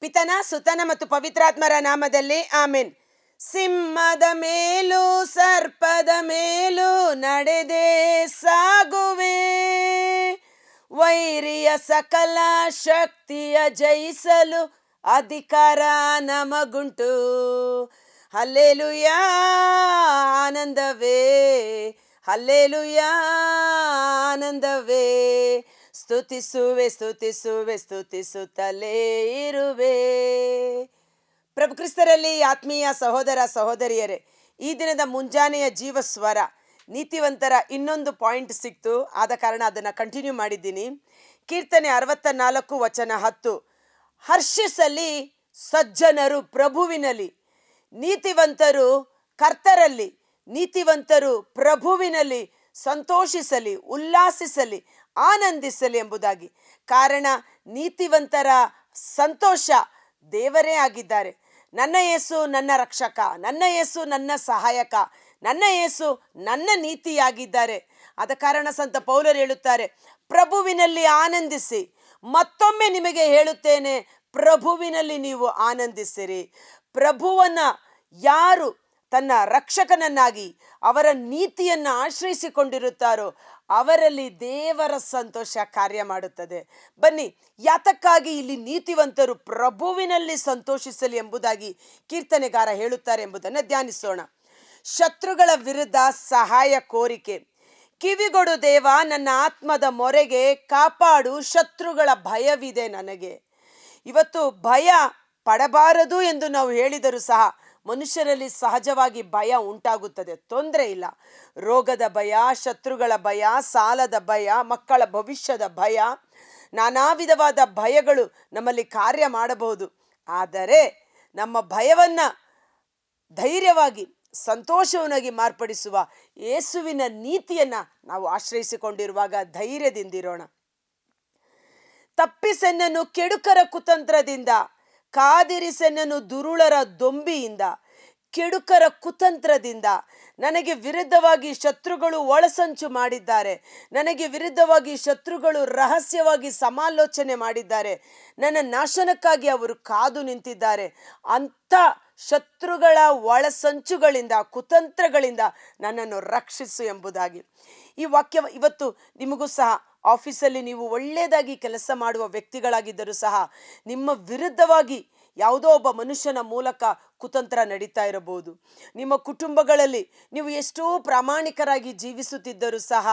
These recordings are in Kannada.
ಪಿತನ ಸುತನ ಮತ್ತು ಪವಿತ್ರಾತ್ಮರ ನಾಮದಲ್ಲಿ ಆಮೆನ್. ಸಿಂಹದ ಮೇಲೂ ಸರ್ಪದ ಮೇಲೂ ನಡೆದೇ ಸಾಗುವೆ, ವೈರಿಯ ಸಕಲ ಶಕ್ತಿಯ ಜಯಿಸಲು ಅಧಿಕಾರ ನಮಗುಂಟು. ಹಲ್ಲೆಲೂಯಾ ಆನಂದವೇ, ಹಲ್ಲೆಲೂಯಾ ಆನಂದವೇ, ಸ್ತುತಿಸುವೆ ಸ್ತುತಿಸುವೆ ಸ್ತುತಿಸುತ್ತಲೇ ಇರುವೆ. ಪ್ರಭು ಕ್ರಿಸ್ತರಲ್ಲಿ ಆತ್ಮೀಯ ಸಹೋದರ ಸಹೋದರಿಯರೇ, ಈ ದಿನದ ಮುಂಜಾನೆಯ ಜೀವಸ್ವರ ನೀತಿವಂತರ ಇನ್ನೊಂದು ಪಾಯಿಂಟ್ ಸಿಕ್ತು, ಆದ ಕಾರಣ ಅದನ್ನು ಕಂಟಿನ್ಯೂ ಮಾಡಿದ್ದೀನಿ. ಕೀರ್ತನೆ 64 ವಚನ 10. ಹರ್ಷಿಸಲಿ ಸಜ್ಜನರು ಪ್ರಭುವಿನಲ್ಲಿ, ನೀತಿವಂತರು ಕರ್ತರಲ್ಲಿ, ನೀತಿವಂತರು ಪ್ರಭುವಿನಲ್ಲಿ ಸಂತೋಷಿಸಲಿ, ಉಲ್ಲಾಸಿಸಲಿ, ಆನಂದಿಸಲಿ ಎಂಬುದಾಗಿ. ಕಾರಣ ನೀತಿವಂತರ ಸಂತೋಷ ದೇವರೇ ಆಗಿದ್ದಾರೆ. ನನ್ನ ಯೇಸು ನನ್ನ ರಕ್ಷಕ, ನನ್ನ ಯೇಸು ನನ್ನ ಸಹಾಯಕ, ನನ್ನ ಯೇಸು ನನ್ನ ನೀತಿಯಾಗಿದ್ದಾರೆ. ಆದ ಕಾರಣ ಸಂತ ಪೌಲರು ಹೇಳುತ್ತಾರೆ, ಪ್ರಭುವಿನಲ್ಲಿ ಆನಂದಿಸಿ. ಮತ್ತೊಮ್ಮೆ ನಿಮಗೆ ಹೇಳುತ್ತೇನೆ, ಪ್ರಭುವಿನಲ್ಲಿ ನೀವು ಆನಂದಿಸಿರಿ. ಪ್ರಭುವನ್ನ ಯಾರು ತನ್ನ ರಕ್ಷಕನನ್ನಾಗಿ ಅವರ ನೀತಿಯನ್ನು ಆಶ್ರಯಿಸಿಕೊಂಡಿರುತ್ತಾರೋ ಅವರಲ್ಲಿ ದೇವರ ಸಂತೋಷ ಕಾರ್ಯ ಮಾಡುತ್ತದೆ. ಬನ್ನಿ, ಯಾತಕ್ಕಾಗಿ ಇಲ್ಲಿ ನೀತಿವಂತರು ಪ್ರಭುವಿನಲ್ಲಿ ಸಂತೋಷಿಸಲಿ ಎಂಬುದಾಗಿ ಕೀರ್ತನೆಗಾರ ಹೇಳುತ್ತಾರೆ ಎಂಬುದನ್ನು ಧ್ಯಾನಿಸೋಣ. ಶತ್ರುಗಳ ವಿರುದ್ಧ ಸಹಾಯ ಕೋರಿಕೆ. ಕಿವಿಗೊಡು ದೇವ, ನನ್ನ ಆತ್ಮದ ಮೊರೆಗೆ, ಕಾಪಾಡು, ಶತ್ರುಗಳ ಭಯವಿದೆ ನನಗೆ. ಇವತ್ತು ಭಯ ಪಡಬಾರದು ಎಂದು ನಾವು ಹೇಳಿದರೂ ಸಹ ಮನುಷ್ಯರಲ್ಲಿ ಸಹಜವಾಗಿ ಭಯ ಉಂಟಾಗುತ್ತದೆ, ತೊಂದರೆ ಇಲ್ಲ. ರೋಗದ ಭಯ, ಶತ್ರುಗಳ ಭಯ, ಸಾಲದ ಭಯ, ಮಕ್ಕಳ ಭವಿಷ್ಯದ ಭಯ, ನಾನಾ ವಿಧವಾದ ಭಯಗಳು ನಮ್ಮಲ್ಲಿ ಕಾರ್ಯ ಮಾಡಬಹುದು. ಆದರೆ ನಮ್ಮ ಭಯವನ್ನು ಧೈರ್ಯವಾಗಿ ಸಂತೋಷವನ್ನಾಗಿ ಮಾರ್ಪಡಿಸುವ ಯೇಸುವಿನ ನೀತಿಯನ್ನು ನಾವು ಆಶ್ರಯಿಸಿಕೊಂಡಿರುವಾಗ ಧೈರ್ಯದಿಂದಿರೋಣ. ತಪ್ಪಿಸೆನ್ನನು ಕೆಡುಕರ ಕುತಂತ್ರದಿಂದ, ಕಾದಿರಿಸೆನ್ನನು ದುರುಳರ ದೊಂಬಿಯಿಂದ. ಕೆಡುಕರ ಕುತಂತ್ರದಿಂದ ನನಗೆ ವಿರುದ್ಧವಾಗಿ ಶತ್ರುಗಳು ಒಳಸಂಚು ಮಾಡಿದ್ದಾರೆ, ನನಗೆ ವಿರುದ್ಧವಾಗಿ ಶತ್ರುಗಳು ರಹಸ್ಯವಾಗಿ ಸಮಾಲೋಚನೆ ಮಾಡಿದ್ದಾರೆ, ನನ್ನ ನಾಶನಕ್ಕಾಗಿ ಅವರು ಕಾದು ನಿಂತಿದ್ದಾರೆ. ಅಂಥ ಶತ್ರುಗಳ ಒಳಸಂಚುಗಳಿಂದ, ಕುತಂತ್ರಗಳಿಂದ ನನ್ನನ್ನು ರಕ್ಷಿಸು ಎಂಬುದಾಗಿ. ಈ ವಾಕ್ಯ ಇವತ್ತು ನಿಮಗೂ ಸಹ ಆಫೀಸಲ್ಲಿ ನೀವು ಒಳ್ಳೆಯದಾಗಿ ಕೆಲಸ ಮಾಡುವ ವ್ಯಕ್ತಿಗಳಾಗಿದ್ದರೂ ಸಹ ನಿಮ್ಮ ವಿರುದ್ಧವಾಗಿ ಯಾವುದೋ ಒಬ್ಬ ಮನುಷ್ಯನ ಮೂಲಕ ಕುತಂತ್ರ ನಡೀತಾ ಇರಬಹುದು. ನಿಮ್ಮ ಕುಟುಂಬಗಳಲ್ಲಿ ನೀವು ಎಷ್ಟೋ ಪ್ರಾಮಾಣಿಕರಾಗಿ ಜೀವಿಸುತ್ತಿದ್ದರೂ ಸಹ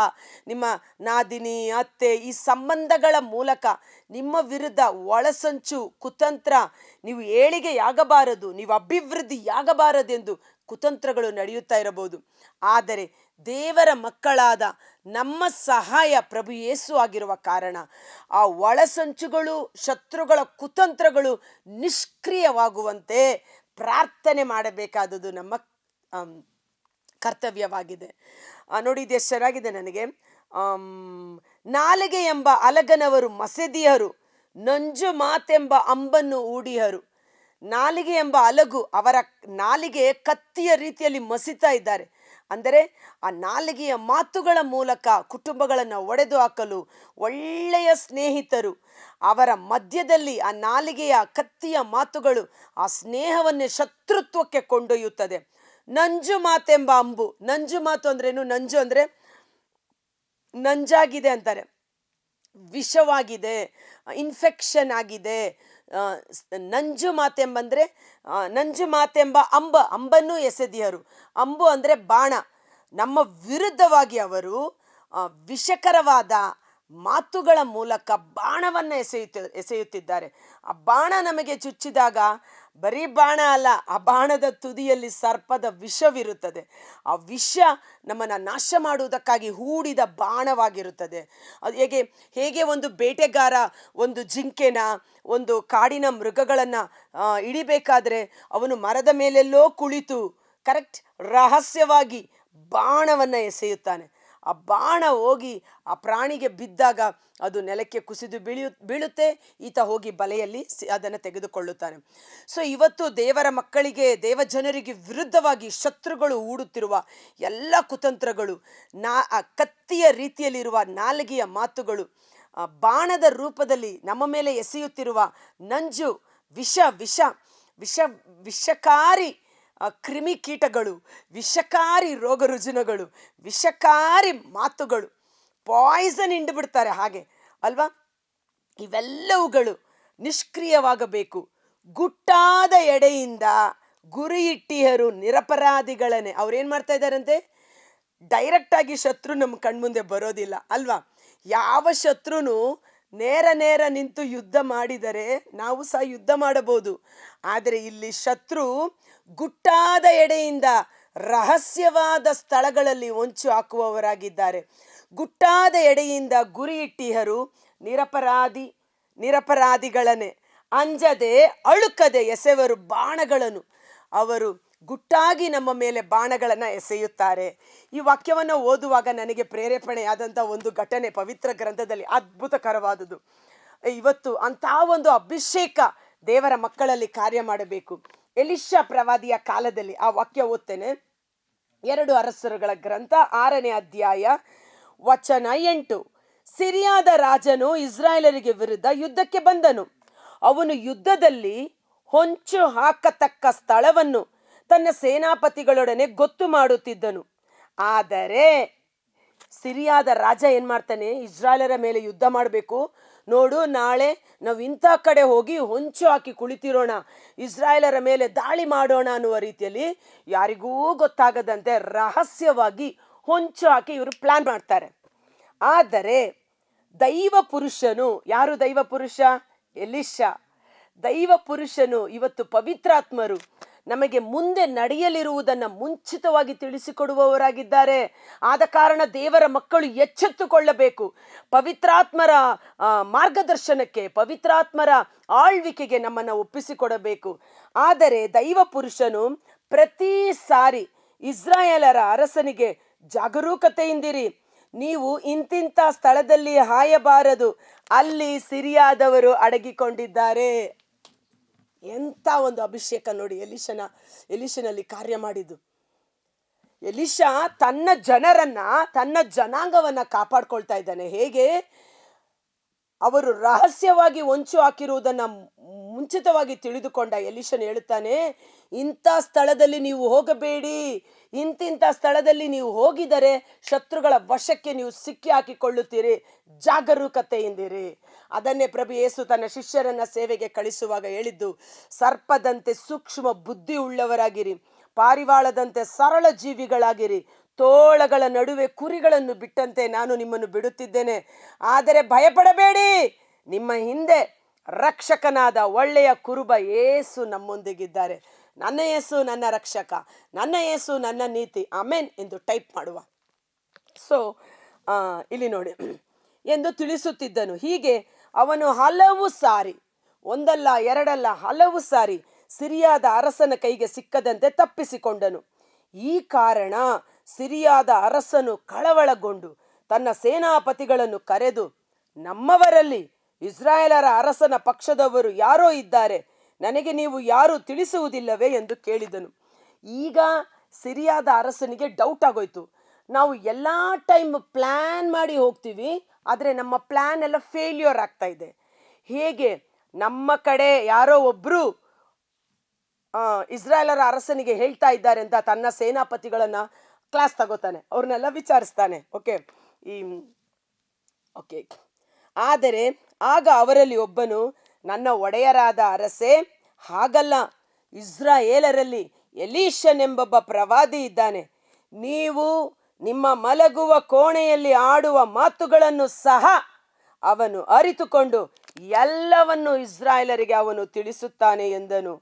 ನಿಮ್ಮ ನಾದಿನಿ, ಅತ್ತೆ, ಈ ಸಂಬಂಧಗಳ ಮೂಲಕ ನಿಮ್ಮ ವಿರುದ್ಧ ಒಳಸಂಚು, ಕುತಂತ್ರ, ನೀವು ಏಳಿಗೆಯಾಗಬಾರದು, ನೀವು ಅಭಿವೃದ್ಧಿಯಾಗಬಾರದೆಂದು ಕುತಂತ್ರಗಳು ನಡೆಯುತ್ತಾ ಇರಬಹುದು. ಆದರೆ ದೇವರ ಮಕ್ಕಳಾದ ನಮ್ಮ ಸಹಾಯ ಪ್ರಭು ಯೇಸು ಆಗಿರುವ ಕಾರಣ ಆ ಒಳಸಂಚುಗಳು, ಶತ್ರುಗಳ ಕುತಂತ್ರಗಳು ನಿಷ್ಕ್ರಿಯವಾಗುವಂತೆ ಪ್ರಾರ್ಥನೆ ಮಾಡಬೇಕಾದುದು ನಮ್ಮ ಕರ್ತವ್ಯವಾಗಿದೆ. ನೋಡಿ, ಇದು ಎಷ್ಟು ಚೆನ್ನಾಗಿದೆ ನನಗೆ. ನಾಲಿಗೆ ಎಂಬ ಅಲಗನವರು ಮಸೆದಿಯರು, ನಂಜು ಮಾತೆಂಬ ಅಂಬನ್ನು ಊಡಿಯರು. ನಾಲಿಗೆ ಎಂಬ ಅಲಗು, ಅವರ ನಾಲಿಗೆ ಕತ್ತಿಯ ರೀತಿಯಲ್ಲಿ ಮಸಿತಾ ಇದ್ದಾರೆ. ಅಂದರೆ ಆ ನಾಲಿಗೆಯ ಮಾತುಗಳ ಮೂಲಕ ಕುಟುಂಬಗಳನ್ನು ಒಡೆದು ಹಾಕಲು ಒಳ್ಳೆಯ ಸ್ನೇಹಿತರು, ಅವರ ಮಧ್ಯದಲ್ಲಿ ಆ ನಾಲಿಗೆಯ ಕತ್ತಿಯ ಮಾತುಗಳು ಆ ಸ್ನೇಹವನ್ನೇ ಶತ್ರುತ್ವಕ್ಕೆ ಕೊಂಡೊಯ್ಯುತ್ತದೆ. ನಂಜು ಮಾತೆಂಬ ಅಂಬು. ನಂಜು ಮಾತು ಅಂದ್ರೇನು? ನಂಜು ಅಂದರೆ ನಂಜಾಗಿದೆ ಅಂತಾರೆ, ವಿಷವಾಗಿದೆ, ಇನ್ಫೆಕ್ಷನ್ ಆಗಿದೆ. ನಂಜು ಮಾತೆಂಬಂದರೆ ನಂಜು ಮಾತೆಂಬ ಅಂಬನ್ನು ಎಸೆದಿಯರು. ಅಂಬು ಅಂದರೆ ಬಾಣ. ನಮ್ಮ ವಿರುದ್ಧವಾಗಿ ಅವರು ವಿಷಕರವಾದ ಮಾತುಗಳ ಮೂಲಕ ಬಾಣವನ್ನು ಎಸೆಯುತ್ತಿದ್ದಾರೆ. ಆ ಬಾಣ ನಮಗೆ ಚುಚ್ಚಿದಾಗ ಬರೀ ಬಾಣ ಅಲ್ಲ, ಆ ಬಾಣದ ತುದಿಯಲ್ಲಿ ಸರ್ಪದ ವಿಷವಿರುತ್ತದೆ. ಆ ವಿಷ ನಮ್ಮನ್ನು ನಾಶ ಮಾಡುವುದಕ್ಕಾಗಿ ಹೂಡಿದ ಬಾಣವಾಗಿರುತ್ತದೆ. ಅದು ಹೇಗೆ ಒಂದು ಬೇಟೆಗಾರ ಒಂದು ಜಿಂಕೆನ, ಒಂದು ಕಾಡಿನ ಮೃಗಗಳನ್ನು ಹಿಡಿಬೇಕಾದ್ರೆ ಅವನು ಮರದ ಮೇಲೆಲ್ಲೋ ಕುಳಿತು ಕರೆಕ್ಟ್ ರಹಸ್ಯವಾಗಿ ಬಾಣವನ್ನು ಎಸೆಯುತ್ತಾನೆ. ಆ ಬಾಣ ಹೋಗಿ ಆ ಪ್ರಾಣಿಗೆ ಬಿದ್ದಾಗ ಅದು ನೆಲಕ್ಕೆ ಕುಸಿದು ಬೀಳುತ್ತೆ. ಈತ ಹೋಗಿ ಬಲೆಯಲ್ಲಿ ಅದನ್ನು ತೆಗೆದುಕೊಳ್ಳುತ್ತಾನೆ. ಸೊ ಇವತ್ತು ದೇವರ ಮಕ್ಕಳಿಗೆ, ದೇವಜನರಿಗೆ ವಿರುದ್ಧವಾಗಿ ಶತ್ರುಗಳು ಹೂಡುತ್ತಿರುವ ಎಲ್ಲ ಕುತಂತ್ರಗಳು, ಕತ್ತಿಯ ರೀತಿಯಲ್ಲಿರುವ ನಾಲಿಗೆಯ ಮಾತುಗಳು, ಬಾಣದ ರೂಪದಲ್ಲಿ ನಮ್ಮ ಮೇಲೆ ಎಸೆಯುತ್ತಿರುವ ನಂಜು ವಿಷ ವಿಷ ವಿಷ ವಿಷಕಾರಿ ಕ್ರಿಮಿಕೀಟಗಳು, ವಿಷಕಾರಿ ರೋಗ ರುಜಿನಗಳು, ವಿಷಕಾರಿ ಮಾತುಗಳು, ಪಾಯ್ಸನ್ ಹಿಂಡ್ಬಿಡ್ತಾರೆ ಹಾಗೆ ಅಲ್ವಾ. ಇವೆಲ್ಲವುಗಳು ನಿಷ್ಕ್ರಿಯವಾಗಬೇಕು. ಗುಟ್ಟಾದ ಎಡೆಯಿಂದ ಗುರಿಯಿಟ್ಟಿಯರು ನಿರಪರಾಧಿಗಳನ್ನೇ. ಅವ್ರೇನು ಮಾಡ್ತಾ ಇದ್ದಾರಂತೆ, ಡೈರೆಕ್ಟಾಗಿ ಶತ್ರು ನಮ್ಮ ಕಣ್ಮುಂದೆ ಬರೋದಿಲ್ಲ ಅಲ್ವಾ. ಯಾವ ಶತ್ರುನು ನೇರ ನಿಂತು ಯುದ್ಧ ಮಾಡಿದರೆ ನಾವು ಸಹ ಯುದ್ಧ ಮಾಡಬಹುದು. ಆದರೆ ಇಲ್ಲಿ ಶತ್ರು ಗುಟ್ಟಾದ ಎಡೆಯಿಂದ ರಹಸ್ಯವಾದ ಸ್ಥಳಗಳಲ್ಲಿ ಹೊಂಚು ಹಾಕುವವರಾಗಿದ್ದಾರೆ. ಗುಟ್ಟಾದ ಎಡೆಯಿಂದ ಗುರಿಯಿಟ್ಟಿಯರು ನಿರಪರಾಧಿಗಳನ್ನೇ ಅಂಜದೆ ಅಳುಕದೆ ಎಸೆವರು ಬಾಣಗಳನ್ನು. ಅವರು ಗುಟ್ಟಾಗಿ ನಮ್ಮ ಮೇಲೆ ಬಾಣಗಳನ್ನು ಎಸೆಯುತ್ತಾರೆ. ಈ ವಾಕ್ಯವನ್ನು ಓದುವಾಗ ನನಗೆ ಪ್ರೇರೇಪಣೆಯಾದಂಥ ಒಂದು ಘಟನೆ ಪವಿತ್ರ ಗ್ರಂಥದಲ್ಲಿ ಅದ್ಭುತಕರವಾದುದು. ಇವತ್ತು ಅಂತಹ ಒಂದು ಅಭಿಷೇಕ ದೇವರ ಮಕ್ಕಳಲ್ಲಿ ಕಾರ್ಯ ಮಾಡಬೇಕು. ಎಲಿಷಾ ಪ್ರವಾದಿಯ ಕಾಲದಲ್ಲಿ ಆ ವಾಕ್ಯ ಓದ್ತೇನೆ. 2 ಅರಸರುಗಳ ಗ್ರಂಥ 6ನೇ ಅಧ್ಯಾಯ ವಚನ 8. ಸಿರಿಯಾದ ರಾಜನು ಇಸ್ರಾಯೇಲರಿಗೆ ವಿರುದ್ಧ ಯುದ್ಧಕ್ಕೆ ಬಂದನು. ಅವನು ಯುದ್ಧದಲ್ಲಿ ಹೊಂಚು ಹಾಕತಕ್ಕ ಸ್ಥಳವನ್ನು ತನ್ನ ಸೇನಾಪತಿಗಳೊಡನೆ ಗೊತ್ತು ಮಾಡುತ್ತಿದ್ದನು. ಆದರೆ ಸಿರಿಯಾದ ರಾಜ ಏನ್ ಮಾಡ್ತಾನೆ, ಇಸ್ರಾಯೇಲರ ಮೇಲೆ ಯುದ್ಧ ಮಾಡಬೇಕು, ನೋಡು ನಾಳೆ ನಾವು ಇಂಥ ಕಡೆ ಹೋಗಿ ಹೊಂಚು ಹಾಕಿ ಕುಳಿತಿರೋಣ, ಇಸ್ರಾಯೇಲರ ಮೇಲೆ ದಾಳಿ ಮಾಡೋಣ ಅನ್ನುವ ರೀತಿಯಲ್ಲಿ ಯಾರಿಗೂ ಗೊತ್ತಾಗದಂತೆ ರಹಸ್ಯವಾಗಿ ಹೊಂಚು ಹಾಕಿ ಇವರು ಪ್ಲಾನ್ ಮಾಡ್ತಾರೆ. ಆದರೆ ದೈವ ಪುರುಷನು, ಯಾರು ದೈವ ಪುರುಷ? ಎಲಿಷಾ. ದೈವ ಪುರುಷನು, ಇವತ್ತು ಪವಿತ್ರಾತ್ಮರು ನಮಗೆ ಮುಂದೆ ನಡೆಯಲಿರುವುದನ್ನು ಮುಂಚಿತವಾಗಿ ತಿಳಿಸಿಕೊಡುವವರಾಗಿದ್ದಾರೆ. ಆದ ಕಾರಣ ದೇವರ ಮಕ್ಕಳು ಎಚ್ಚೆತ್ತುಕೊಳ್ಳಬೇಕು. ಪವಿತ್ರಾತ್ಮರ ಮಾರ್ಗದರ್ಶನಕ್ಕೆ, ಪವಿತ್ರಾತ್ಮರ ಆಳ್ವಿಕೆಗೆ ನಮ್ಮನ್ನು ಒಪ್ಪಿಸಿಕೊಡಬೇಕು. ಆದರೆ ದೈವ ಪುರುಷನು ಪ್ರತಿ ಸಾರಿ ಇಸ್ರಾಯೇಲರ ಅರಸನಿಗೆ ಜಾಗರೂಕತೆಯಿಂದಿರಿ, ನೀವು ಇಂತಿಂಥ ಸ್ಥಳದಲ್ಲಿ ಹಾಯಬಾರದು, ಅಲ್ಲಿ ಸಿರಿಯಾದವರು ಅಡಗಿಕೊಂಡಿದ್ದಾರೆ. ಎಂಥ ಒಂದು ಅಭಿಷೇಕ ನೋಡಿ ಎಲಿಷನಲ್ಲಿ ಕಾರ್ಯ ಮಾಡಿದ್ದು. ಎಲಿಷಾ ತನ್ನ ಜನರನ್ನ, ತನ್ನ ಜನಾಂಗವನ್ನ ಕಾಪಾಡ್ಕೊಳ್ತಾ ಇದ್ದಾನೆ. ಹೇಗೆ? ಅವರು ರಹಸ್ಯವಾಗಿ ಹೊಂಚು ಹಾಕಿರುವುದನ್ನ ಮುಂಚಿತವಾಗಿ ತಿಳಿದುಕೊಂಡ ಎಲಿಷನ್ ಹೇಳುತ್ತಾನೆ, ಇಂಥ ಸ್ಥಳದಲ್ಲಿ ನೀವು ಹೋಗಬೇಡಿ, ಇಂತಿಂಥ ಸ್ಥಳದಲ್ಲಿ ನೀವು ಹೋಗಿದರೆ ಶತ್ರುಗಳ ವಶಕ್ಕೆ ನೀವು ಸಿಕ್ಕಿ ಹಾಕಿಕೊಳ್ಳುತ್ತೀರಿ, ಜಾಗರೂಕತೆಯಿಂದಿರಿ. ಅದನ್ನೇ ಪ್ರಭು ಯೇಸು ತನ್ನ ಶಿಷ್ಯರನ್ನ ಸೇವೆಗೆ ಕಳಿಸುವಾಗ ಹೇಳಿದ್ದು, ಸರ್ಪದಂತೆ ಸೂಕ್ಷ್ಮ ಬುದ್ಧಿ ಉಳ್ಳವರಾಗಿರಿ, ಪಾರಿವಾಳದಂತೆ ಸರಳ ಜೀವಿಗಳಾಗಿರಿ, ತೋಳಗಳ ನಡುವೆ ಕುರಿಗಳನ್ನು ಬಿಟ್ಟಂತೆ ನಾನು ನಿಮ್ಮನ್ನು ಬಿಡುತ್ತಿದ್ದೇನೆ. ಆದರೆ ಭಯಪಡಬೇಡಿ, ನಿಮ್ಮ ಹಿಂದೆ ರಕ್ಷಕನಾದ ಒಳ್ಳೆಯ ಕುರುಬ ಯೇಸು ನಮ್ಮೊಂದಿಗಿದ್ದಾರೆ. ನನ್ನ ಯೇಸು ನನ್ನ ರಕ್ಷಕ, ನನ್ನ ಯೇಸು ನನ್ನ ನೀತಿ, ಆಮೆನ್ ಎಂದು ಟೈಪ್ ಮಾಡುವ. ಸೊ ಇಲ್ಲಿ ನೋಡಿ ಎಂದು ತಿಳಿಸುತ್ತಿದ್ದನು. ಹೀಗೆ ಅವನು ಹಲವು ಸಾರಿ, ಒಂದಲ್ಲ ಎರಡಲ್ಲ ಹಲವು ಸಾರಿ ಸಿರಿಯಾದ ಅರಸನ ಕೈಗೆ ಸಿಕ್ಕದಂತೆ ತಪ್ಪಿಸಿಕೊಂಡನು. ಈ ಕಾರಣ ಸಿರಿಯಾದ ಅರಸನು ಕಳವಳಗೊಂಡು ತನ್ನ ಸೇನಾಪತಿಗಳನ್ನು ಕರೆದು, ನಮ್ಮವರಲ್ಲಿ ಇಸ್ರಾಯೇಲರ ಅರಸನ ಪಕ್ಷದವರು ಯಾರೋ ಇದ್ದಾರೆ, ನನಗೆ ನೀವು ಯಾರು ತಿಳಿಸುವುದಿಲ್ಲವೇ ಎಂದು ಕೇಳಿದನು. ಈಗ ಸಿರಿಯಾದ ಅರಸನಿಗೆ ಡೌಟ್ ಆಗೋಯ್ತು. ನಾವು ಎಲ್ಲ ಟೈಮ್ ಪ್ಲ್ಯಾನ್ ಮಾಡಿ ಹೋಗ್ತೀವಿ, ಆದರೆ ನಮ್ಮ ಪ್ಲ್ಯಾನ್ ಎಲ್ಲ ಫೇಲ್ಯೂರ್ ಆಗ್ತಾ ಇದೆ. ಹೇಗೆ? ನಮ್ಮ ಕಡೆ ಯಾರೋ ಒಬ್ಬರು ಇಸ್ರಾಯೇಲರ ಅರಸನಿಗೆ ಹೇಳ್ತಾ ಇದ್ದಾರೆ ಅಂತ ತನ್ನ ಸೇನಾಪತಿಗಳನ್ನು ಕ್ಲಾಸ್ ತಗೋತಾನೆ, ಅವ್ರನ್ನೆಲ್ಲ ವಿಚಾರಿಸ್ತಾನೆ. ಓಕೆ. ಆದರೆ ಆಗ ಅವರಲ್ಲಿ ಒಬ್ಬನು, ನನ್ನ ಒಡೆಯರಾದ ಅರಸೇ, ಹಾಗಲ್ಲ, ಇಸ್ರಾಯೇಲರಲ್ಲಿ ಎಲೀಷನೆಂಬೊಬ್ಬ ಪ್ರವಾದಿ ಇದ್ದಾನೆ. ನೀವು ನಿಮ್ಮ ಮಲಗುವ ಕೋಣೆಯಲ್ಲಿ ಆಡುವ ಮಾತುಗಳನ್ನು ಸಹ ಅವನು ಅರಿತುಕೊಂಡು ಎಲ್ಲವನ್ನು ಇಸ್ರಾಯೇಲರಿಗೆ ಅವನು ತಿಳಿಸುತ್ತಾನೆ ಎಂದನು.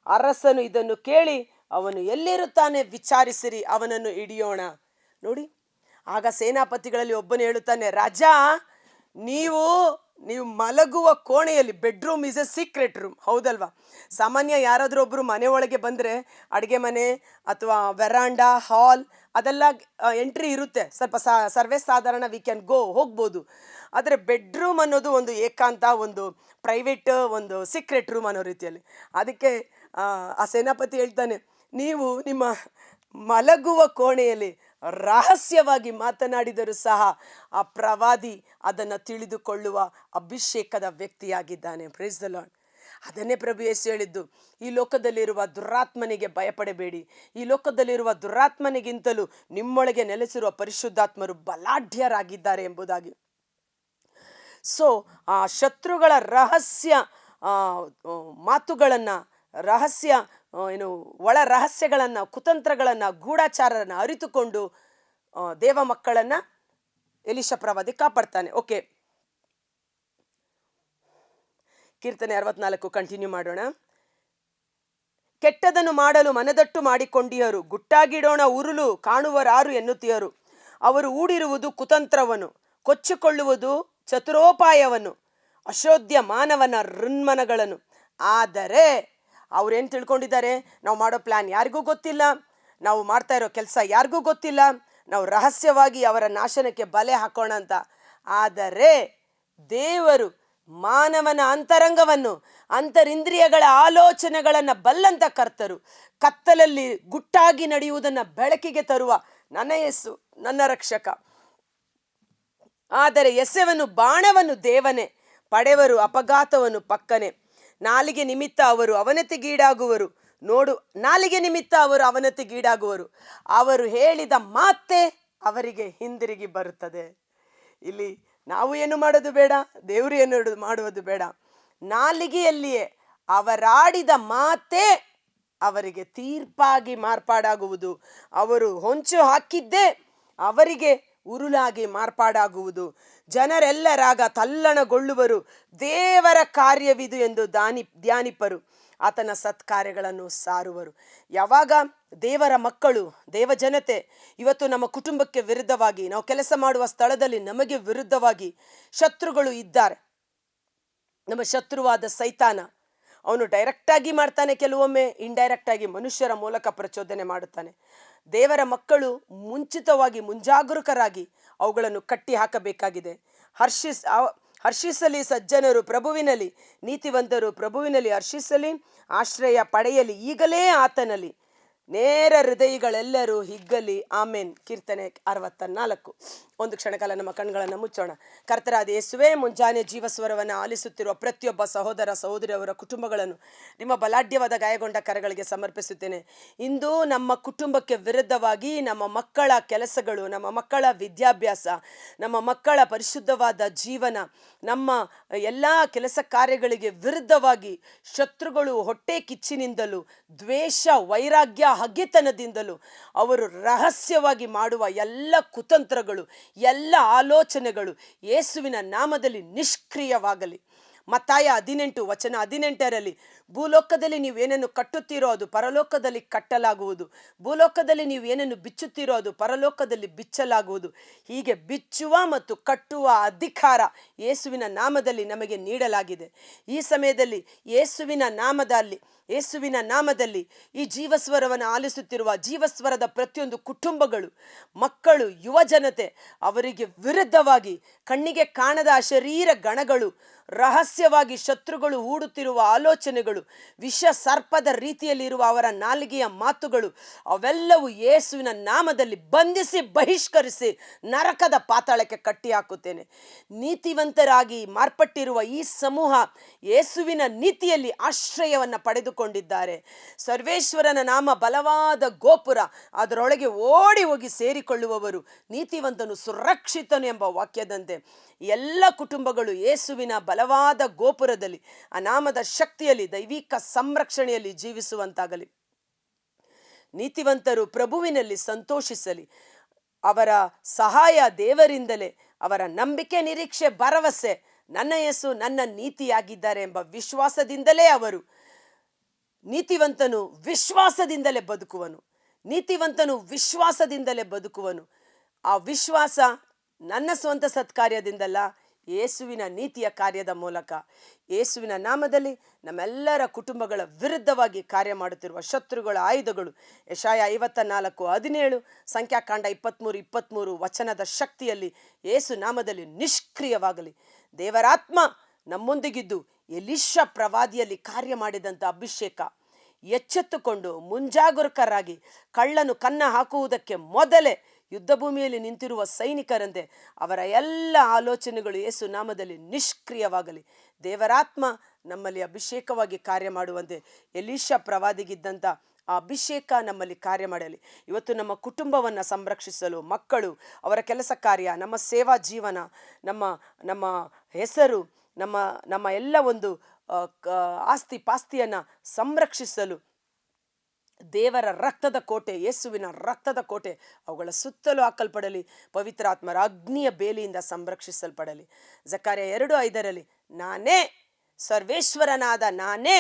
ಅರಸನು ಇದನ್ನು ಕೇಳಿ, ಅವನು ಎಲ್ಲಿರುತ್ತಾನೆ ವಿಚಾರಿಸಿರಿ, ಅವನನ್ನು ಹಿಡಿಯೋಣ. ನೋಡಿ, ಆಗ ಸೇನಾಪತಿಗಳಲ್ಲಿ ಒಬ್ಬನು ಹೇಳುತ್ತಾನೆ, ರಾಜ, ನೀವು ಮಲಗುವ ಕೋಣೆಯಲ್ಲಿ, bedroom is A secret room, ಹೌದಲ್ವಾ? ಸಾಮಾನ್ಯ ಯಾರಾದರೂ ಒಬ್ಬರು ಮನೆ ಒಳಗೆ ಬಂದರೆ ಅಡುಗೆ ಮನೆ ಅಥವಾ ವೆರಾಂಡಾ, ಹಾಲ್ ಅದೆಲ್ಲ ಎಂಟ್ರಿ ಇರುತ್ತೆ, ಸ್ವಲ್ಪ ಸರ್ವೇ ಸಾಧಾರಣ, ವಿ ಕ್ಯಾನ್ ಹೋಗ್ಬೋದು. ಆದರೆ ಬೆಡ್ರೂಮ್ ಅನ್ನೋದು ಒಂದು ಏಕಾಂತ, ಒಂದು ಪ್ರೈವೇಟ್, ಒಂದು ಸೀಕ್ರೆಟ್ ರೂಮ್ ಅನ್ನೋ ರೀತಿಯಲ್ಲಿ. ಅದಕ್ಕೆ ಆ ಸೇನಾಪತಿ ಹೇಳ್ತಾನೆ, ನೀವು ನಿಮ್ಮ ಮಲಗುವ ಕೋಣೆಯಲ್ಲಿ ರಹಸ್ಯವಾಗಿ ಮಾತನಾಡಿದರೂ ಸಹ ಆ ಪ್ರವಾದಿ ಅದನ್ನು ತಿಳಿದುಕೊಳ್ಳುವ ಅಭಿಷೇಕದ ವ್ಯಕ್ತಿಯಾಗಿದ್ದಾನೆ. Praise the Lord. ಅದನ್ನೇ ಪ್ರಭು ಯೇಸು ಹೇಳಿದ್ದು, ಈ ಲೋಕದಲ್ಲಿರುವ ದುರಾತ್ಮನಿಗೆ ಭಯಪಡಬೇಡಿ, ಈ ಲೋಕದಲ್ಲಿರುವ ದುರಾತ್ಮನಿಗಿಂತಲೂ ನಿಮ್ಮೊಳಗೆ ನೆಲೆಸಿರುವ ಪರಿಶುದ್ಧಾತ್ಮರು ಬಲಾಢ್ಯರಾಗಿದ್ದಾರೆ ಎಂಬುದಾಗಿ. ಸೊ ಆ ಶತ್ರುಗಳ ರಹಸ್ಯ ಮಾತುಗಳನ್ನು, ರಹಸ್ಯ ಒಳ ರಹಸ್ಯಗಳನ್ನು, ಕುತಂತ್ರಗಳನ್ನು, ಗೂಢಾಚಾರವನ್ನು ಅರಿತುಕೊಂಡು ದೇವ ಮಕ್ಕಳನ್ನು ಎಲೀಷ ಪ್ರವಾದಿ ಕಾಪಾಡ್ತಾನೆ. ಓಕೆ, ಕೀರ್ತನೆ 64 ಕಂಟಿನ್ಯೂ ಮಾಡೋಣ. ಕೆಟ್ಟದನ್ನು ಮಾಡಲು ಮನದಟ್ಟು ಮಾಡಿಕೊಂಡಿಯರು, ಗುಟ್ಟಾಗಿಡೋಣ ಉರುಲು ಕಾಣುವರಾರು ಎನ್ನುತ್ತೀಯರು. ಅವರು ಹೂಡಿರುವುದು ಕುತಂತ್ರವನ್ನು, ಕೊಚ್ಚಿಕೊಳ್ಳುವುದು ಚತುರೋಪಾಯವನ್ನು, ಅಶೋಧ್ಯ ಮಾನವನ ಋನ್ಮನಗಳನ್ನು. ಆದರೆ ಅವ್ರೇನು ತಿಳ್ಕೊಂಡಿದ್ದಾರೆ, ನಾವು ಮಾಡೋ ಪ್ಲ್ಯಾನ್ ಯಾರಿಗೂ ಗೊತ್ತಿಲ್ಲ, ನಾವು ಮಾಡ್ತಾ ಇರೋ ಕೆಲಸ ಯಾರಿಗೂ ಗೊತ್ತಿಲ್ಲ, ನಾವು ರಹಸ್ಯವಾಗಿ ಅವರ ನಾಶನಕ್ಕೆ ಬಲೆ ಹಾಕೋಣ ಅಂತ. ಆದರೆ ದೇವರು ಮಾನವನ ಅಂತರಂಗವನ್ನು, ಅಂತರಿಂದ್ರಿಯಗಳ ಆಲೋಚನೆಗಳನ್ನು ಬಲ್ಲಂತ ಕರ್ತರು, ಕತ್ತಲಲ್ಲಿ ಗುಟ್ಟಾಗಿ ನಡೆಯುವುದನ್ನು ಬೆಳಕಿಗೆ ತರುವ ನನ್ನ ಯೇಸು ನನ್ನ ರಕ್ಷಕ. ಆದರೆ ಎಸೆವನ್ನು ಬಾಣವನ್ನು ದೇವನೇ, ಪಡೆವರು ಅಪಘಾತವನ್ನು ಪಕ್ಕನೆ. ನಾಲಿಗೆ ನಿಮಿತ್ತ ಅವರು ಅವನತಿಗೀಡಾಗುವರು. ನೋಡು, ನಾಲಿಗೆ ನಿಮಿತ್ತ ಅವರು ಅವನತಿಗೀಡಾಗುವರು. ಅವರು ಹೇಳಿದ ಮಾತೇ ಅವರಿಗೆ ಹಿಂದಿರುಗಿ ಬರುತ್ತದೆ. ಇಲ್ಲಿ ನಾವು ಏನು ಮಾಡೋದು ಬೇಡ, ದೇವರು ಏನು ಮಾಡುವುದು ಬೇಡ. ನಾಲಿಗೆಯಲ್ಲಿಯೇ ಅವರಾಡಿದ ಮಾತೇ ಅವರಿಗೆ ತೀರ್ಪಾಗಿ ಮಾರ್ಪಾಡಾಗುವುದು. ಅವರು ಹೊಂಚು ಹಾಕಿದ್ದೇ ಅವರಿಗೆ ಉರುಳಾಗಿ ಮಾರ್ಪಾಡಾಗುವುದು. ಜನರೆಲ್ಲರಾಗ ತಲ್ಲಣಗೊಳ್ಳುವರು. ದೇವರ ಕಾರ್ಯವಿದು ಎಂದು ಧ್ಯಾನಿಪರು, ಆತನ ಸತ್ಕಾರ್ಯಗಳನ್ನು ಸಾರುವರು. ಯಾವಾಗ ದೇವರ ಮಕ್ಕಳು, ದೇವ ಜನತೆ ಇವತ್ತು ನಮ್ಮ ಕುಟುಂಬಕ್ಕೆ ವಿರುದ್ಧವಾಗಿ, ನಾವು ಕೆಲಸ ಮಾಡುವ ಸ್ಥಳದಲ್ಲಿ ನಮಗೆ ವಿರುದ್ಧವಾಗಿ ಶತ್ರುಗಳು ಇದ್ದಾರೆ. ನಮ್ಮ ಶತ್ರುವಾದ ಸೈತಾನ, ಅವನು ಡೈರೆಕ್ಟಾಗಿ ಮಾಡ್ತಾನೆ, ಕೆಲವೊಮ್ಮೆ ಇಂಡೈರೆಕ್ಟಾಗಿ ಮನುಷ್ಯರ ಮೂಲಕ ಪ್ರಚೋದನೆ ಮಾಡುತ್ತಾನೆ. ದೇವರ ಮಕ್ಕಳು ಮುಂಚಿತವಾಗಿ ಮುಂಜಾಗರೂಕರಾಗಿ ಅವುಗಳನ್ನು ಕಟ್ಟಿ ಹಾಕಬೇಕಾಗಿದೆ. ಹರ್ಷಿಸಲಿ ಸಜ್ಜನರು ಪ್ರಭುವಿನಲ್ಲಿ, ನೀತಿವಂತರು ಪ್ರಭುವಿನಲ್ಲಿ ಹರ್ಷಿಸಲಿ, ಆಶ್ರಯ ಪಡೆಯಲಿ ಈಗಲೇ ಆತನಲ್ಲಿ, ನೇರ ಹೃದಯಗಳೆಲ್ಲರೂ ಹಿಗ್ಗಲಿ. ಆಮೇನ್. ಕೀರ್ತನೆ 64. ಒಂದು ಕ್ಷಣಕಾಲ ನಮ್ಮ ಕಣ್ಗಳನ್ನು ಮುಚ್ಚೋಣ. ಕರ್ತರಾದ ಯೇಸುವೇ, ಮುಂಜಾನೆ ಜೀವಸ್ವರವನ್ನು ಆಲಿಸುತ್ತಿರುವ ಪ್ರತಿಯೊಬ್ಬ ಸಹೋದರ ಸಹೋದರಿಯವರ ಕುಟುಂಬಗಳನ್ನು ನಿಮ್ಮ ಬಲಾಢ್ಯವಾದ ಗಾಯಗೊಂಡ ಕರಗಳಿಗೆ ಸಮರ್ಪಿಸುತ್ತೇನೆ. ಇಂದು ನಮ್ಮ ಕುಟುಂಬಕ್ಕೆ ವಿರುದ್ಧವಾಗಿ ನಮ್ಮ ಮಕ್ಕಳ ಕೆಲಸಗಳು, ನಮ್ಮ ಮಕ್ಕಳ ವಿದ್ಯಾಭ್ಯಾಸ, ನಮ್ಮ ಮಕ್ಕಳ ಪರಿಶುದ್ಧವಾದ ಜೀವನ, ನಮ್ಮ ಎಲ್ಲ ಕೆಲಸ ಕಾರ್ಯಗಳಿಗೆ ವಿರುದ್ಧವಾಗಿ ಶತ್ರುಗಳು ಹೊಟ್ಟೆ ಕಿಚ್ಚಿನಿಂದಲೂ, ದ್ವೇಷ, ವೈರಾಗ್ಯ, ಹಗೆತನದಿಂದಲೂ ಅವರು ರಹಸ್ಯವಾಗಿ ಮಾಡುವ ಎಲ್ಲ ಕುತಂತ್ರಗಳು, ಎಲ್ಲ ಆಲೋಚನೆಗಳು ಯೇಸುವಿನ ನಾಮದಲ್ಲಿ ನಿಷ್ಕ್ರಿಯವಾಗಲಿ. ಮತ್ತಾಯ 18:18 ಭೂಲೋಕದಲ್ಲಿ ನೀವೇನನ್ನು ಕಟ್ಟುತ್ತೀರೋ ಅದು ಪರಲೋಕದಲ್ಲಿ ಕಟ್ಟಲಾಗುವುದು, ಭೂಲೋಕದಲ್ಲಿ ನೀವೇನನ್ನು ಬಿಚ್ಚುತ್ತೀರೋ ಅದು ಪರಲೋಕದಲ್ಲಿ ಬಿಚ್ಚಲಾಗುವುದು. ಹೀಗೆ ಬಿಚ್ಚುವ ಮತ್ತು ಕಟ್ಟುವ ಅಧಿಕಾರ ಯೇಸುವಿನ ನಾಮದಲ್ಲಿ ನಮಗೆ ನೀಡಲಾಗಿದೆ. ಈ ಸಮಯದಲ್ಲಿ ಯೇಸುವಿನ ನಾಮದಲ್ಲಿ ಈ ಜೀವಸ್ವರವನ್ನು ಆಲಿಸುತ್ತಿರುವ ಜೀವಸ್ವರದ ಪ್ರತಿಯೊಂದು ಕುಟುಂಬಗಳು, ಮಕ್ಕಳು, ಯುವ ಜನತೆ, ಅವರಿಗೆ ವಿರುದ್ಧವಾಗಿ ಕಣ್ಣಿಗೆ ಕಾಣದ ಶರೀರ ಗಣಗಳು, ರಹಸ್ಯವಾಗಿ ಶತ್ರುಗಳು ಹೂಡುತ್ತಿರುವ ಆಲೋಚನೆಗಳು, ವಿಷ ಸರ್ಪದ ರೀತಿಯಲ್ಲಿರುವ ಅವರ ನಾಲಿಗೆಯ ಮಾತುಗಳು, ಅವೆಲ್ಲವೂ ಯೇಸುವಿನ ನಾಮದಲ್ಲಿ ಬಂಧಿಸಿ ಬಹಿಷ್ಕರಿಸಿ ನರಕದ ಪಾತಾಳಕ್ಕೆ ಕಟ್ಟಿ ಹಾಕುತ್ತೇನೆ. ನೀತಿವಂತರಾಗಿ ಮಾರ್ಪಟ್ಟಿರುವ ಈ ಸಮೂಹ ಯೇಸುವಿನ ನೀತಿಯಲ್ಲಿ ಆಶ್ರಯವನ್ನು ಪಡೆದುಕೊಂಡಿದ್ದಾರೆ. ಸರ್ವೇಶ್ವರನ ನಾಮ ಬಲವಾದ ಗೋಪುರ, ಅದರೊಳಗೆ ಓಡಿ ಹೋಗಿ ಸೇರಿಕೊಳ್ಳುವವರು ನೀತಿವಂತನು ಸುರಕ್ಷಿತನು ಎಂಬ ವಾಕ್ಯದಂತೆ ಎಲ್ಲ ಕುಟುಂಬಗಳು ಯೇಸುವಿನ ಬಲವಾದ ಗೋಪುರದಲ್ಲಿ, ಆ ನಾಮದ ಶಕ್ತಿಯಲ್ಲಿ, ದೈವಿಕ ಸಂರಕ್ಷಣೆಯಲ್ಲಿ ಜೀವಿಸುವಂತಾಗಲಿ. ನೀತಿವಂತರು ಪ್ರಭುವಿನಲ್ಲಿ ಸಂತೋಷಿಸಲಿ. ಅವರ ಸಹಾಯ ದೇವರಿಂದಲೇ, ಅವರ ನಂಬಿಕೆ, ನಿರೀಕ್ಷೆ, ಭರವಸೆ ನನ್ನ ಯೇಸು ನನ್ನ ನೀತಿಯಾಗಿದ್ದಾರೆ ಎಂಬ ವಿಶ್ವಾಸದಿಂದಲೇ ಅವರು. ನೀತಿವಂತನು ವಿಶ್ವಾಸದಿಂದಲೇ ಬದುಕುವನು. ಆ ವಿಶ್ವಾಸ ನನ್ನ ಸ್ವಂತ ಸತ್ಕಾರ್ಯದಿಂದಲ್ಲ, ಯೇಸುವಿನ ನೀತಿಯ ಕಾರ್ಯದ ಮೂಲಕ. ಯೇಸುವಿನ ನಾಮದಲ್ಲಿ ನಮ್ಮೆಲ್ಲರ ಕುಟುಂಬಗಳ ವಿರುದ್ಧವಾಗಿ ಕಾರ್ಯ ಮಾಡುತ್ತಿರುವ ಶತ್ರುಗಳ ಆಯುಧಗಳು ಯೆಶಾಯ 54:17, ಸಂಖ್ಯಾಕಾಂಡ 23:23 ವಚನದ ಶಕ್ತಿಯಲ್ಲಿ ಯೇಸು ನಾಮದಲ್ಲಿ ನಿಷ್ಕ್ರಿಯವಾಗಲಿ. ದೇವರಾತ್ಮ ನಮ್ಮೊಂದಿಗಿದ್ದು ಎಲೀಷ ಪ್ರವಾದಿಯಲ್ಲಿ ಕಾರ್ಯ ಮಾಡಿದಂಥ ಅಭಿಷೇಕ ಎಚ್ಚೆತ್ತುಕೊಂಡು ಮುಂಜಾಗರೂಕರಾಗಿ, ಕಳ್ಳನು ಕನ್ನ ಹಾಕುವುದಕ್ಕೆ ಮೊದಲೇ ಯುದ್ಧ ಭೂಮಿಯಲ್ಲಿ ನಿಂತಿರುವ ಸೈನಿಕರಂತೆ ಅವರ ಎಲ್ಲ ಆಲೋಚನೆಗಳು ಯೇಸು ನಾಮದಲ್ಲಿ ನಿಷ್ಕ್ರಿಯವಾಗಲಿ. ದೇವರಾತ್ಮ ನಮ್ಮಲ್ಲಿ ಅಭಿಷೇಕವಾಗಿ ಕಾರ್ಯ ಮಾಡುವಂತೆ ಎಲೀಷಾ ಪ್ರವಾದಿಗಿದ್ದಂಥ ಆ ಅಭಿಷೇಕ ನಮ್ಮಲ್ಲಿ ಕಾರ್ಯ ಮಾಡಲಿ. ಇವತ್ತು ನಮ್ಮ ಕುಟುಂಬವನ್ನು ಸಂರಕ್ಷಿಸಲು, ಮಕ್ಕಳು, ಅವರ ಕೆಲಸ ಕಾರ್ಯ, ನಮ್ಮ ಸೇವಾ ಜೀವನ, ನಮ್ಮ ನಮ್ಮ ಹೆಸರು, ನಮ್ಮ ನಮ್ಮ ಎಲ್ಲ ಒಂದು ಆಸ್ತಿ ಪಾಸ್ತಿಯನ್ನು ಸಂರಕ್ಷಿಸಲು ದೇವರ ರಕ್ತದ ಕೋಟೆ, ಯೇಸುವಿನ ರಕ್ತದ ಕೋಟೆ ಅವುಗಳ ಸುತ್ತಲೂ ಹಾಕಲ್ಪಡಲಿ. ಪವಿತ್ರಾತ್ಮರ ಅಗ್ನಿಯ ಬೇಲಿಯಿಂದ ಸಂರಕ್ಷಿಸಲ್ಪಡಲಿ. ಜಕರ್ಯ 2:5 ನಾನೇ ಸರ್ವೇಶ್ವರನಾದ ನಾನೇ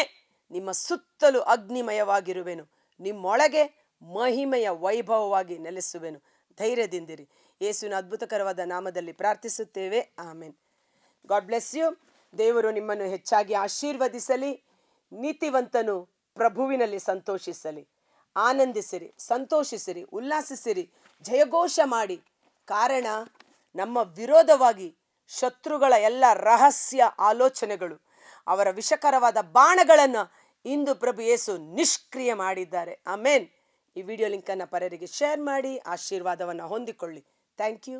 ನಿಮ್ಮ ಸುತ್ತಲೂ ಅಗ್ನಿಮಯವಾಗಿರುವೆನು, ನಿಮ್ಮೊಳಗೆ ಮಹಿಮೆಯ ವೈಭವವಾಗಿ ನೆಲೆಸುವೆನು. ಧೈರ್ಯದಿಂದಿರಿ. ಯೇಸುವಿನ ಅದ್ಭುತಕರವಾದ ನಾಮದಲ್ಲಿ ಪ್ರಾರ್ಥಿಸುತ್ತೇವೆ. ಆಮೆನ್. God bless you. ದೇವರು ನಿಮ್ಮನ್ನು ಹೆಚ್ಚಾಗಿ ಆಶೀರ್ವದಿಸಲಿ. ನೀತಿವಂತನು ಪ್ರಭುವಿನಲ್ಲಿ ಸಂತೋಷಿಸಲಿ. ಆನಂದಿಸಿರಿ, ಸಂತೋಷಿಸಿರಿ, ಉಲ್ಲಾಸಿಸಿರಿ, ಜಯಘೋಷ ಮಾಡಿ. ಕಾರಣ ನಮ್ಮ ವಿರೋಧವಾಗಿ ಶತ್ರುಗಳ ಎಲ್ಲ ರಹಸ್ಯ ಆಲೋಚನೆಗಳು, ಅವರ ವಿಷಕರವಾದ ಬಾಣಗಳನ್ನು ಇಂದು ಪ್ರಭು ಯೇಸು ನಿಷ್ಕ್ರಿಯ ಮಾಡಿದ್ದಾರೆ. ಆಮೇನ್. ಈ ವಿಡಿಯೋ ಲಿಂಕನ್ನು ಪರರಿಗೆ ಶೇರ್ ಮಾಡಿ ಆಶೀರ್ವಾದವನ್ನು ಹೊಂದಿಕೊಳ್ಳಿ. Thank you.